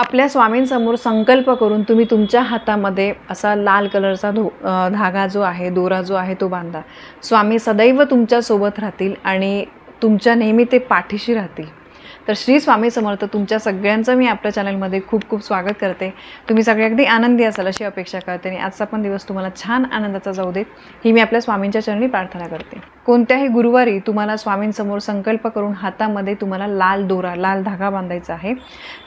आपल्या स्वामींसमोर संकल्प करून तुम्ही तुमच्या हातामध्ये असा लाल कलरचा धागा जो आहे, दोरा जो आहे तो बांधा। स्वामी सदैव तुमच्या सोबत राहतील आणि तुमच्या नेहमी ते पाठीशी राहतील। तर श्री स्वामी समर्थ तुमच्या सगळ्यांचं मी आपल्या चॅनलमध्ये खूप खूप स्वागत करते। तुम्ही सगळे अगदी आनंदी असाल अशी अपेक्षा करते आणि आजचा पण दिवस तुम्हाला छान आनंदाचा जाऊ दे ही मी आपल्या स्वामींच्या चरणी प्रार्थना करते। कोणत्याही गुरुवारी तुम्हाला स्वामींसमोर संकल्प करून हातामध्ये तुम्हाला लाल दोरा, लाल धागा बांधायचा आहे,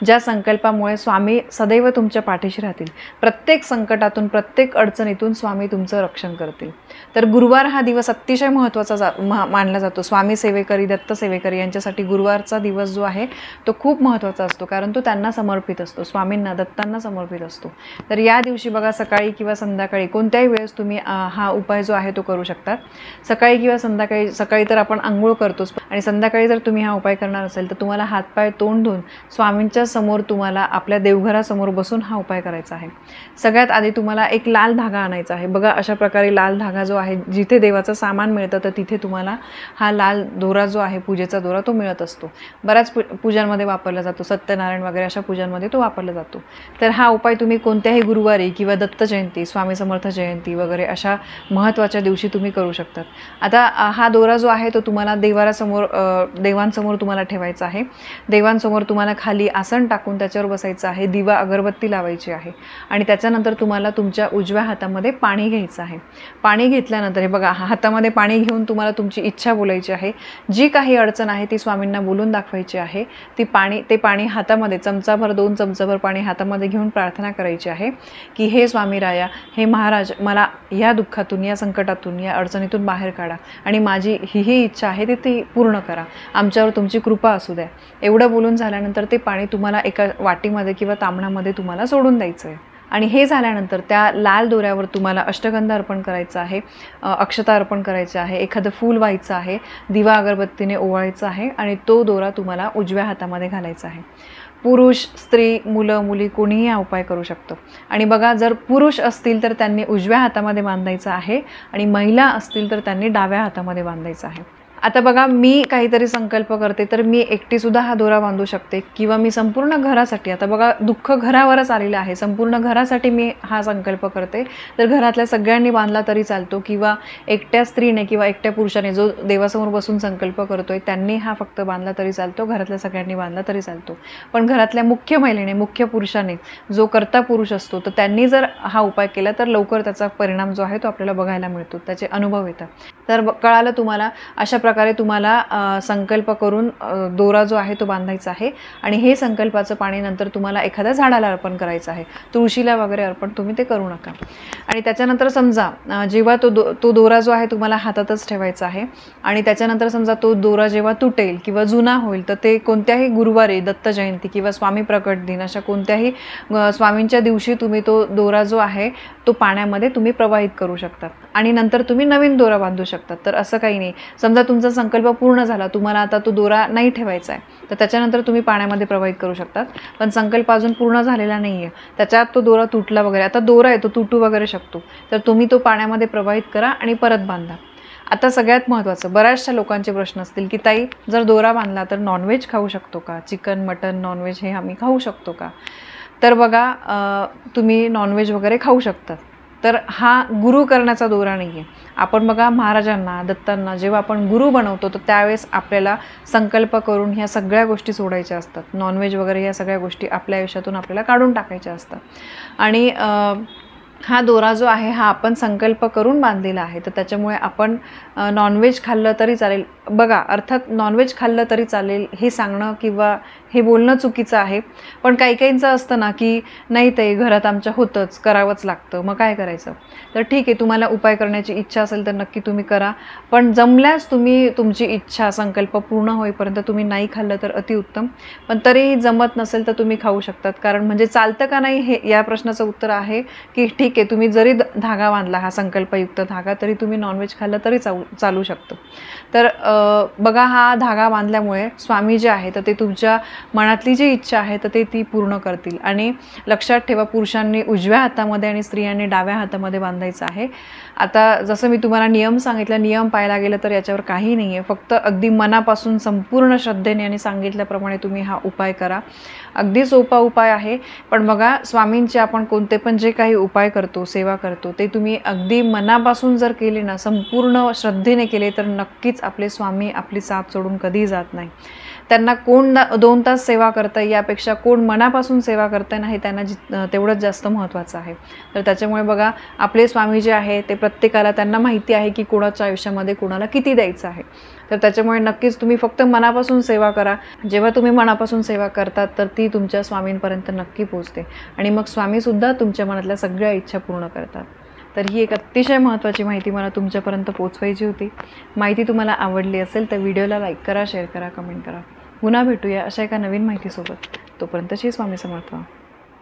ज्या संकल्पामुळे स्वामी सदैव तुमच्या पाठीशी राहतील। प्रत्येक संकटातून, प्रत्येक अडचणीतून स्वामी तुमचं रक्षण करतील। तर गुरुवार हा दिवस अतिशय महत्त्वाचा मानला जातो। स्वामी सेवेकरी, दत्त सेवेकरी यांच्यासाठी गुरुवारचा दिवस जो आहे तो खूप महत्त्वाचा असतो, कारण तो त्यांना समर्पित असतो, स्वामींना, दत्तांना समर्पित असतो। तर या दिवशी बघा, सकाळी किंवा संध्याकाळी कोणत्याही वेळेस तुम्ही हा उपाय जो आहे तो करू शकता। सकाळी किंवा संध्याकाळी, सकाळी तर आपण अंघोळ करतोच, आणि संध्याकाळी जर तुम्ही हा उपाय करणार असेल तर तुम्हाला हातपाय तोंड धुवून स्वामींच्या समोर, तुम्हाला आपल्या देवघरासमोर बसून हा उपाय करायचा आहे। सगळ्यात आधी तुम्हाला एक लाल धागा आणायचा आहे। बघा, अशा प्रकारे लाल धागा जो आहे, जिथे देवाचं सामान मिळतं तर तिथे तुम्हाला हा लाल दोरा जो आहे, पूजेचा दोरा, तो मिळत असतो। बऱ्याच पूजांमध्ये वापरला जातो, सत्यनारायण वगैरे अशा पूजांमध्ये तो वापरला जातो। तर हा उपाय तुम्ही कोणत्याही गुरुवारी किंवा दत्त जयंती, स्वामी समर्थ जयंती वगैरे अशा महत्त्वाच्या दिवशी तुम्ही करू शकतात। आता हा दोरा जो आहे तो तुम्हाला देवांसमोर तुम्हाला ठेवायचा आहे। देवांसमोर तुम्हाला खाली आसन टाकून त्याच्यावर बसायचं आहे, दिवा अगरबत्ती लावायची आहे, आणि त्याच्यानंतर तुम्हाला तुमच्या उजव्या हातामध्ये पाणी घ्यायचं आहे। पाणी घेतल्यानंतर हे बघा, हातामध्ये पाणी घेऊन तुम्हाला तुमची इच्छा बोलायची आहे। जी काही अडचण आहे ती स्वामींना बोलून दाखवायची आहे। ते पाणी हातामध्ये चमचाभर, 2 चमचाभर पाणी हातामध्ये घेऊन प्रार्थना करायची आहे की हे स्वामी राया, हे महाराज, मला या दुःखातून, या संकटातून, या अडचणीतून बाहेर काढा आणि माझी ही इच्छा आहे ती पूर्ण करा, आमच्यावर तुमची कृपा असू द्या। एवढं बोलून झाल्यानंतर ते पाणी तुम्हाला एका वाटीमध्ये किंवा तांबणामध्ये तुम्हाला सोडून द्यायचं आहे। आणि हे झाल्यानंतर त्या लाल दोऱ्यावर तुम्हाला अष्टगंध अर्पण करायचं आहे, अक्षता अर्पण करायचं आहे, एखादं फूल व्हायचं आहे, दिवा अगरबत्तीने ओवाळायचं आहे, आणि तो दोरा तुम्हाला उजव्या हातामध्ये घालायचा आहे। पुरुष, स्त्री, मुलं, मुली कोणीही हा उपाय करू शकतो। आणि बघा, जर पुरुष असतील तर त्यांनी उजव्या हातामध्ये बांधायचं आहे, आणि महिला असतील तर त्यांनी डाव्या हातामध्ये बांधायचं आहे। आता बघा, मी काहीतरी संकल्प करते तर मी एकटीसुद्धा हा दोरा बांधू शकते, किंवा मी संपूर्ण घरासाठी, आता बघा दुःख घरावरच आलेलं आहे, संपूर्ण घरासाठी मी हा संकल्प करते, तर घरातल्या सगळ्यांनी बांधला तरी चालतो, किंवा एकट्या स्त्रीने किंवा एकट्या पुरुषाने जो देवासमोर बसून संकल्प करतोय त्यांनी हा फक्त बांधला तरी चालतो, घरातल्या सगळ्यांनी बांधला तरी चालतो। पण घरातल्या मुख्य महिलेने, मुख्य पुरुषाने, जो कर्ता पुरुष असतो, तर त्यांनी जर हा उपाय केला तर लवकर त्याचा परिणाम जो आहे तो आपल्याला बघायला मिळतो, त्याचे अनुभव येतात। तर कळालं तुम्हाला, अशा प्रकारे तुम्हाला संकल्प करून दोरा जो आहे तो बांधायचा आहे, आणि हे संकल्पाचं पाणी नंतर तुम्हाला एखाद्या झाडाला अर्पण करायचं आहे, तुळशीला वगैरे अर्पण तुम्ही ते करू नका। आणि त्याच्यानंतर समजा जेव्हा तो दोरा जो आहे तुम्हाला हातातच ठेवायचा आहे, आणि त्याच्यानंतर समजा तो दोरा जेव्हा तुटेल किंवा जुना होईल तर ते कोणत्याही गुरुवारी, दत्त जयंती किंवा स्वामी प्रकट दिन अशा कोणत्याही स्वामींच्या दिवशी तुम्ही तो दोरा जो आहे तो पाण्यामध्ये तुम्ही प्रवाहित करू शकता, आणि नंतर तुम्ही नवीन दोरा बांधू शकता। तर असं काही नाही, समजा तुमचा संकल्प पूर्ण झाला, तुम्हाला आता तो दोरा नाही ठेवायचा आहे, तर त्याच्यानंतर तुम्ही पाण्यामध्ये प्रवाहित करू शकतात। पण संकल्प अजून पूर्ण झालेला नाही आहे, त्याच्यात तो दोरा तुटला वगैरे, आता दोरा आहे तो तुटू वगैरे शकतो, तर तुम्ही तो पाण्यामध्ये प्रवाहित करा आणि परत बांधा। आता सगळ्यात महत्त्वाचं, बऱ्याचशा लोकांचे प्रश्न असतील की ताई, जर दोरा बांधला तर नॉनव्हेज खाऊ शकतो का? चिकन, मटन, नॉनव्हेज हे आम्ही खाऊ शकतो का? तर बघा, तुम्ही नॉनव्हेज वगैरे खाऊ शकतात, तर हा गुरु करण्याचा दोरा नाही आहे। आपण बघा, महाराजांना, दत्तांना जेव्हा आपण गुरु बनवतो तर त्यावेळेस आपल्याला संकल्प करून ह्या सगळ्या गोष्टी सोडायच्या असतात, नॉनव्हेज वगैरे ह्या सगळ्या गोष्टी आपल्या आयुष्यातून आपल्याला काढून टाकायच्या असतात। आणि हा दोरा जो आहे हा आपण संकल्प करून बांधलेला आहे, तर त्याच्यामुळे आपण नॉनव्हेज खाल्लं तरी चालेल। बघा, अर्थात नॉनव्हेज खाल्लं तरी चालेल हे सांगणं किंवा हे बोलणं चुकीचं आहे, पण काही काहींचं असतं ना की नाही ते घरात आमच्या होतंच, करावंच लागतं, मग काय करायचं? तर ठीक आहे, तुम्हाला उपाय करण्याची इच्छा असेल तर नक्की तुम्ही करा, पण जमल्यास तुम्ही तुमची इच्छा, संकल्प पूर्ण होईपर्यंत तुम्ही नाही खाल्लं तर अतिउत्तम। पण तरीही जमत नसेल तर तुम्ही खाऊ शकतात, कारण म्हणजे चालतं का नाही हे या प्रश्नाचं उत्तर आहे की ठीक आहे, तुम्ही जरी धागा बांधला, हा संकल्पयुक्त धागा, तरी तुम्ही नॉनव्हेज खाल्लं तरी चालू शकतं। तर बघा, हा धागा बांधल्यामुळे स्वामी जे आहे तर ते तुमच्या मनातली जी इच्छा आहे तर ती पूर्ण करतील. आणि लक्षात ठेवा, पुरुषांनी उजव्या हातामध्ये आणि स्त्रियांनी डाव्या हातामध्ये बांधायचं आहे. आता जसं मी तुम्हाला नियम सांगितला, नियम पाहायला गेलं तर याच्यावर काही नाही आहे. फक्त अगदी मनापासून संपूर्ण श्रद्धेने आणि सांगितल्याप्रमाणे तुम्ही हा उपाय करा. अगदी सोपा उपाय आहे. पण बघा, स्वामींचे आपण कोणते पण जे काही उपाय करतो, सेवा करतो, ते तुम्ही अगदी मनापासून जर केले ना, संपूर्ण श्रद्धेने केले, तर नक्कीच आपले स्वामी आपली साथ सोडून कधीही जात नाही. त्यांना कोण 2 तास सेवा करतं यापेक्षा कोण मनापासून सेवा करतं ना, हे त्यांना तेवढंच जास्त महत्त्वाचं आहे. तर त्याच्यामुळे बघा, आपले स्वामी जे आहे ते प्रत्येकाला त्यांना माहिती आहे की कोणाच्या आयुष्यामध्ये कोणाला किती द्यायचं आहे. तर त्याच्यामुळे नक्कीच तुम्ही फक्त मनापासून सेवा करा. जेव्हा तुम्ही मनापासून सेवा करतात तर ती तुमच्या स्वामींपर्यंत नक्की पोहोचते आणि मग स्वामीसुद्धा तुमच्या मनातल्या सगळ्या इच्छा पूर्ण करतात. तर ही एक अतिशय महत्त्वाची माहिती मला तुमच्यापर्यंत पोहोचवायची होती. माहिती तुम्हाला आवडली असेल तर व्हिडिओला लाईक करा, शेअर करा, कमेंट करा. पुन्हा भेटूया अशा एका नवीन माहितीसोबत. तोपर्यंत श्री स्वामी समर्थ.